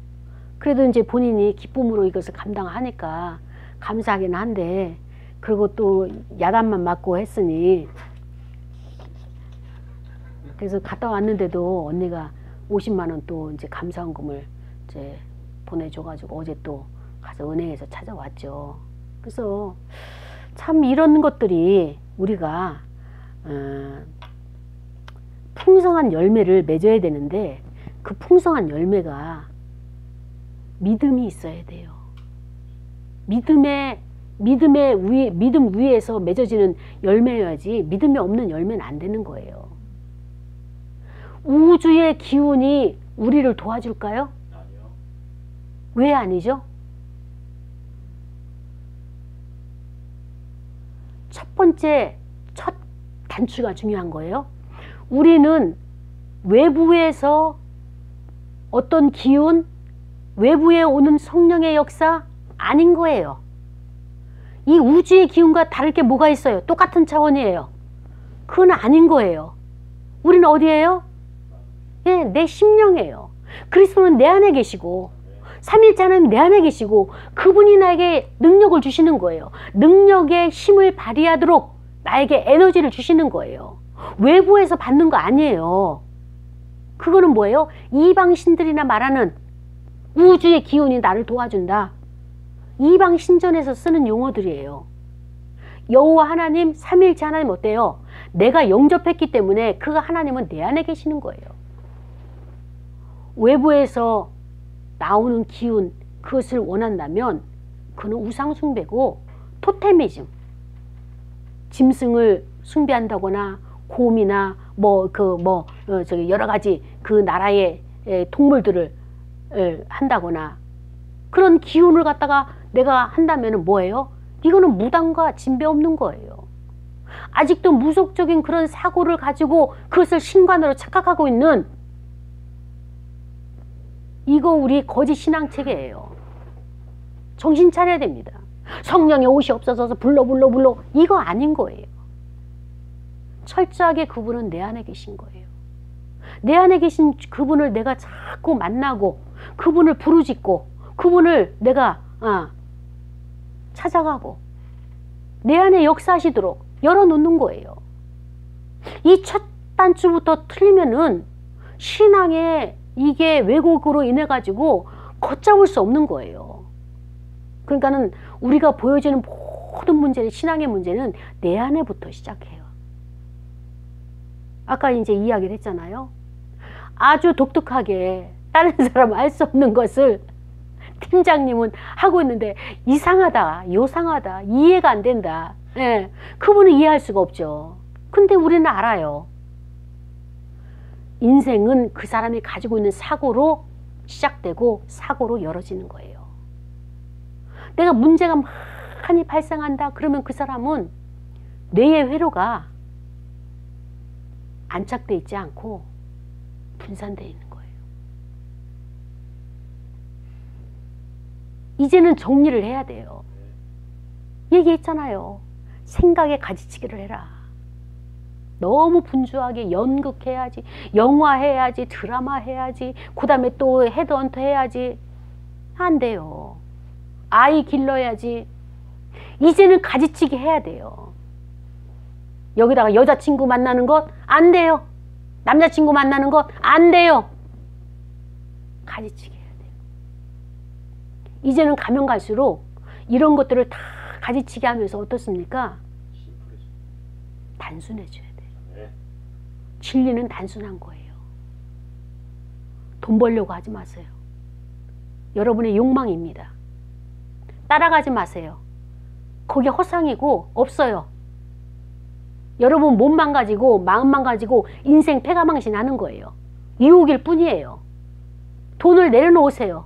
그래도 이제 본인이 기쁨으로 이것을 감당하니까 감사하긴 한데 그리고 또 야단만 맞고 했으니 그래서 갔다 왔는데도 언니가 50만 원 또 이제 감사원금을 이제 보내줘가지고 어제 또 가서 은행에서 찾아왔죠. 그래서 참 이런 것들이 우리가 풍성한 열매를 맺어야 되는데 그 풍성한 열매가 믿음이 있어야 돼요. 믿음 위에서 맺어지는 열매여야지 믿음이 없는 열매는 안 되는 거예요. 우주의 기운이 우리를 도와줄까요? 아니요. 왜 아니죠? 첫 번째, 첫 단추가 중요한 거예요. 우리는 외부에서 어떤 기운, 외부에 오는 성령의 역사 아닌 거예요. 이 우주의 기운과 다를 게 뭐가 있어요? 똑같은 차원이에요. 그건 아닌 거예요. 우리는 어디예요? 예, 내 심령이에요. 그리스도는 내 안에 계시고 삼일자는 내 안에 계시고 그분이 나에게 능력을 주시는 거예요. 능력의 힘을 발휘하도록 나에게 에너지를 주시는 거예요. 외부에서 받는 거 아니에요. 그거는 뭐예요? 이방신들이나 말하는 우주의 기운이 나를 도와준다. 이방신전에서 쓰는 용어들이에요. 여호와 하나님, 삼일체 하나님 어때요? 내가 영접했기 때문에 그 하나님은 내 안에 계시는 거예요. 외부에서 나오는 기운, 그것을 원한다면 그는 우상숭배고 토테미즘, 짐승을 숭배한다거나 곰이나 여러 가지 그 나라의 동물들을 한다거나 그런 기운을 갖다가 내가 한다면 뭐예요? 이거는 무당과 진배 없는 거예요. 아직도 무속적인 그런 사고를 가지고 그것을 신관으로 착각하고 있는 이거 우리 거짓 신앙체계예요. 정신 차려야 됩니다. 성령의 옷이 없어서 불러 이거 아닌 거예요. 철저하게 그분은 내 안에 계신 거예요. 내 안에 계신 그분을 내가 자꾸 만나고 그분을 부르짖고 그분을 내가 찾아가고 내 안에 역사하시도록 열어놓는 거예요. 이 첫 단추부터 틀리면은 신앙에 이게 왜곡으로 인해 가지고 걷잡을 수 없는 거예요. 그러니까는 우리가 보여지는 모든 문제는, 신앙의 문제는 내 안에부터 시작해요. 아까 이제 이야기를 했잖아요. 아주 독특하게 다른 사람은 알 수 없는 것을 팀장님은 하고 있는데 이상하다, 요상하다, 이해가 안 된다. 예, 그분은 이해할 수가 없죠. 근데 우리는 알아요. 인생은 그 사람이 가지고 있는 사고로 시작되고 사고로 열어지는 거예요. 내가 문제가 많이 발생한다 그러면 그 사람은 뇌의 회로가 안착되어 있지 않고 분산되어 있는 거예요. 이제는 정리를 해야 돼요. 얘기했잖아요. 생각에 가지치기를 해라. 너무 분주하게 연극해야지, 영화해야지, 드라마 해야지, 그 다음에 또 헤드헌터 해야지. 안 돼요. 아이 길러야지. 이제는 가지치기 해야 돼요. 여기다가 여자친구 만나는 것 안 돼요. 남자친구 만나는 것 안 돼요. 가지치기 해야 돼요. 이제는 가면 갈수록 이런 것들을 다 가지치기 하면서 어떻습니까? 단순해져야 돼요. 진리는 단순한 거예요. 돈 벌려고 하지 마세요. 여러분의 욕망입니다. 따라가지 마세요. 거기 허상이고 없어요. 여러분 몸만 가지고 마음만 가지고 인생 패가망신하는 거예요. 유혹일 뿐이에요. 돈을 내려놓으세요.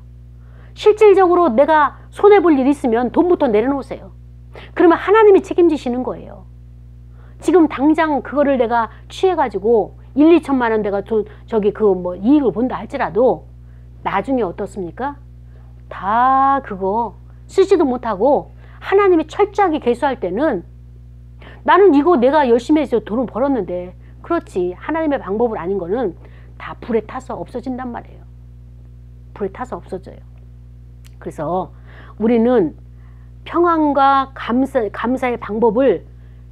실질적으로 내가 손해볼 일 있으면 돈부터 내려놓으세요. 그러면 하나님이 책임지시는 거예요. 지금 당장 그거를 내가 취해가지고 1, 2천만 원 내가 이익을 본다 할지라도 나중에 어떻습니까? 다 그거 쓰지도 못하고 하나님이 철저하게 계수할 때는 나는 이거 내가 열심히 해서 돈을 벌었는데 그렇지 하나님의 방법을 아닌 거는 다 불에 타서 없어진단 말이에요. 불에 타서 없어져요. 그래서 우리는 평안과 감사의 방법을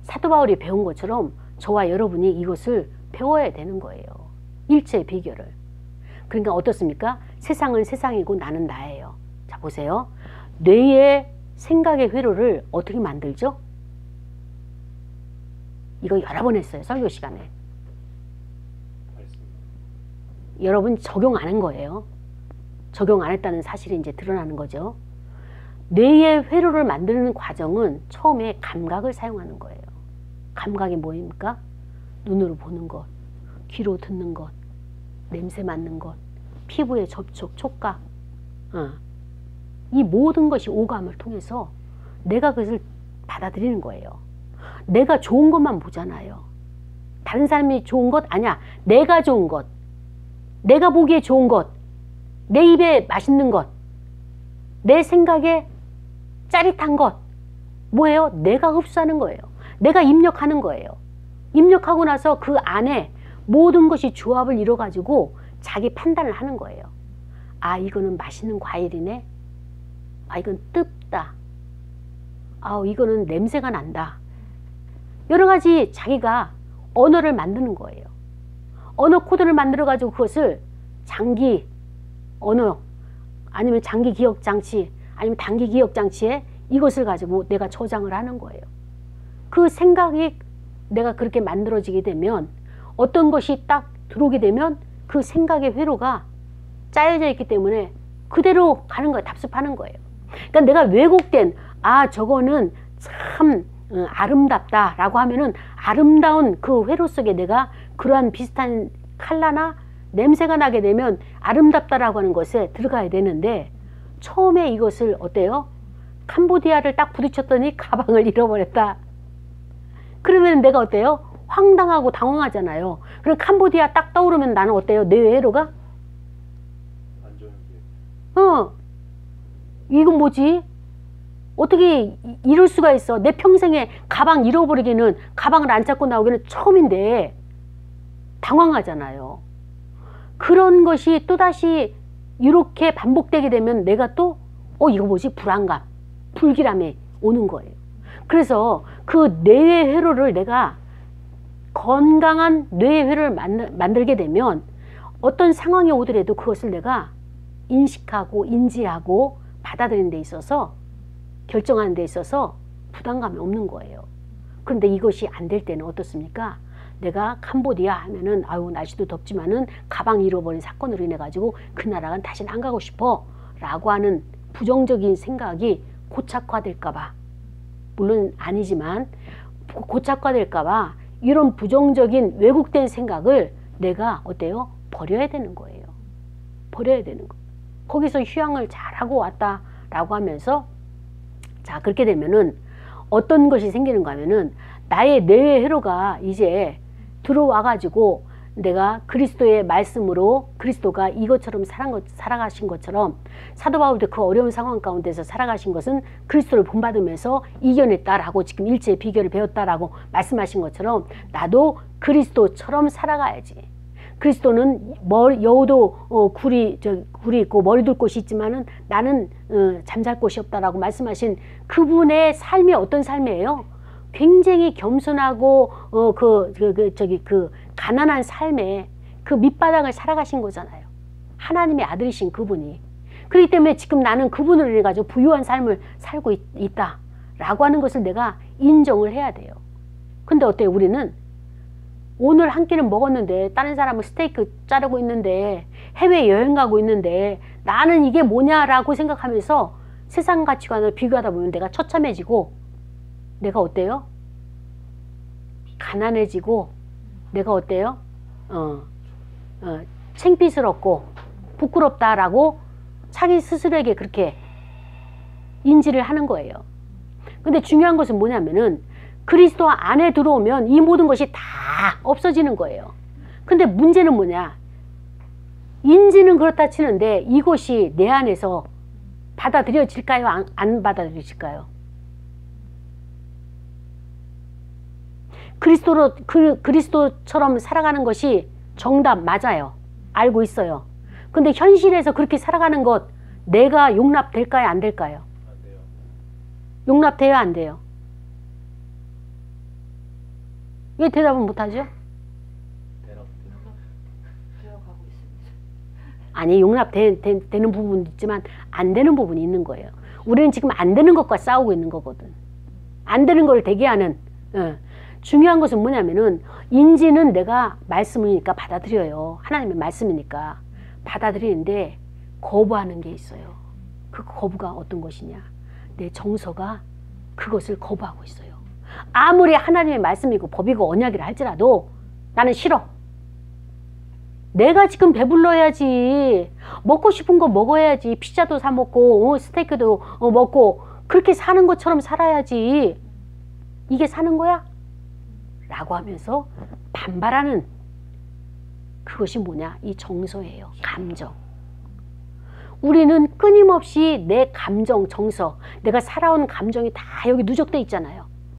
사도 바울이 배운 것처럼 저와 여러분이 이것을 배워야 되는 거예요. 일체의 비결을. 그러니까 어떻습니까? 세상은 세상이고 나는 나예요. 자 보세요. 뇌의 생각의 회로를 어떻게 만들죠? 이거 여러 번 했어요. 설교 시간에. 여러분 적용 안 한 거예요. 적용 안 했다는 사실이 이제 드러나는 거죠. 뇌의 회로를 만드는 과정은 처음에 감각을 사용하는 거예요. 감각이 뭐입니까? 눈으로 보는 것, 귀로 듣는 것, 냄새 맡는 것, 피부의 접촉, 촉각. 이 모든 것이 오감을 통해서 내가 그것을 받아들이는 거예요. 내가 좋은 것만 보잖아요. 다른 사람이 좋은 것 아니야. 내가 좋은 것, 내가 보기에 좋은 것, 내 입에 맛있는 것, 내 생각에 짜릿한 것, 뭐예요? 내가 흡수하는 거예요. 내가 입력하는 거예요. 입력하고 나서 그 안에 모든 것이 조합을 이뤄가지고 자기 판단을 하는 거예요. 아, 이거는 맛있는 과일이네. 아, 이건 뜯다. 아, 이거는 냄새가 난다. 여러 가지 자기가 언어를 만드는 거예요. 언어 코드를 만들어가지고 그것을 장기 언어 아니면 장기 기억 장치 아니면 단기 기억 장치에 이것을 가지고 내가 저장을 하는 거예요. 그 생각이 내가 그렇게 만들어지게 되면 어떤 것이 딱 들어오게 되면 그 생각의 회로가 짜여져 있기 때문에 그대로 가는 거예요. 답습하는 거예요. 그러니까 내가 왜곡된 저거는 참 아름답다 라고 하면은 아름다운 그 회로 속에 내가 그러한 비슷한 컬러나 냄새가 나게 되면 아름답다라고 하는 것에 들어가야 되는데 처음에 이것을 어때요? 캄보디아를 딱 부딪혔더니 가방을 잃어버렸다. 그러면 내가 어때요? 황당하고 당황하잖아요. 그럼 캄보디아 딱 떠오르면 나는 어때요? 내 회로가? 이건 뭐지? 어떻게 이럴 수가 있어? 내 평생에 가방 잃어버리기는 가방을 안 찾고 나오기는 처음인데 당황하잖아요. 그런 것이 또다시 이렇게 반복되게 되면 내가 또 이거 뭐지? 불안감, 불길함이 오는 거예요. 그래서 그 뇌의 회로를 내가 건강한 뇌의 회로를 만들게 되면 어떤 상황이 오더라도 그것을 내가 인식하고 인지하고 받아들이는 데 있어서 결정하는 데 있어서 부담감이 없는 거예요. 그런데 이것이 안 될 때는 어떻습니까? 내가 캄보디아 하면은 날씨도 덥지만은 가방 잃어버린 사건으로 인해 가지고 그 나라가 다시는 안 가고 싶어 라고 하는 부정적인 생각이 고착화될까 봐, 물론 아니지만 고착화될까 봐 이런 부정적인 왜곡된 생각을 내가 어때요? 버려야 되는 거예요. 버려야 되는 거. 거기서 휴양을 잘하고 왔다 라고 하면서 자 그렇게 되면은 어떤 것이 생기는가 하면은 나의 뇌의 회로가 이제 들어와 가지고 내가 그리스도의 말씀으로 그리스도가 이것처럼 살아가신 것처럼 사도 바울도 그 어려운 상황 가운데서 살아가신 것은 그리스도를 본받으면서 이겨냈다라고 지금 일체의 비결을 배웠다라고 말씀하신 것처럼 나도 그리스도처럼 살아가야지. 그리스도는 여우도 굴이 있고 머리 둘 곳이 있지만은 나는 잠잘 곳이 없다라고 말씀하신 그분의 삶이 어떤 삶이에요? 굉장히 겸손하고 가난한 삶에 그 밑바닥을 살아가신 거잖아요. 하나님의 아들이신 그분이. 그렇기 때문에 지금 나는 그분을 인해 가지고 부유한 삶을 살고 있다라고 하는 것을 내가 인정을 해야 돼요. 근데 어때요? 우리는 오늘 한 끼는 먹었는데 다른 사람은 스테이크 자르고 있는데 해외 여행 가고 있는데 나는 이게 뭐냐라고 생각하면서 세상 가치관을 비교하다 보면 내가 처참해지고 내가 어때요? 가난해지고 내가 어때요? 창피스럽고 부끄럽다라고 자기 스스로에게 그렇게 인지를 하는 거예요. 근데 중요한 것은 뭐냐면은 그리스도 안에 들어오면 이 모든 것이 다 없어지는 거예요. 근데 문제는 뭐냐? 인지는 그렇다 치는데 이것이 내 안에서 받아들여질까요? 안 받아들여질까요? 그리스도처럼 살아가는 것이 정답 맞아요. 알고 있어요. 근데 현실에서 그렇게 살아가는 것 내가 용납될까요? 안 될까요? 안 돼요. 용납돼요? 안 돼요? 왜 대답은 못하죠? 되어가고 있습니다. 아니 용납되는 부분도 있지만 안 되는 부분이 있는 거예요. 우리는 지금 안 되는 것과 싸우고 있는 거거든. 안 되는 걸 되게 하는. 중요한 것은 뭐냐면은 인지는 내가 말씀이니까 받아들여요. 하나님의 말씀이니까 받아들이는데 거부하는 게 있어요. 그 거부가 어떤 것이냐? 내 정서가 그것을 거부하고 있어요. 아무리 하나님의 말씀이고 법이고 언약이라 할지라도 나는 싫어. 내가 지금 배불러야지. 먹고 싶은 거 먹어야지. 피자도 사 먹고 스테이크도 먹고 그렇게 사는 것처럼 살아야지. 이게 사는 거야? 라고 하면서 반발하는 그것이 뭐냐? 이 정서예요. 감정. 우리는 끊임없이 내 감정, 정서, 내가 살아온 감정이 다 여기 누적돼 있잖아요.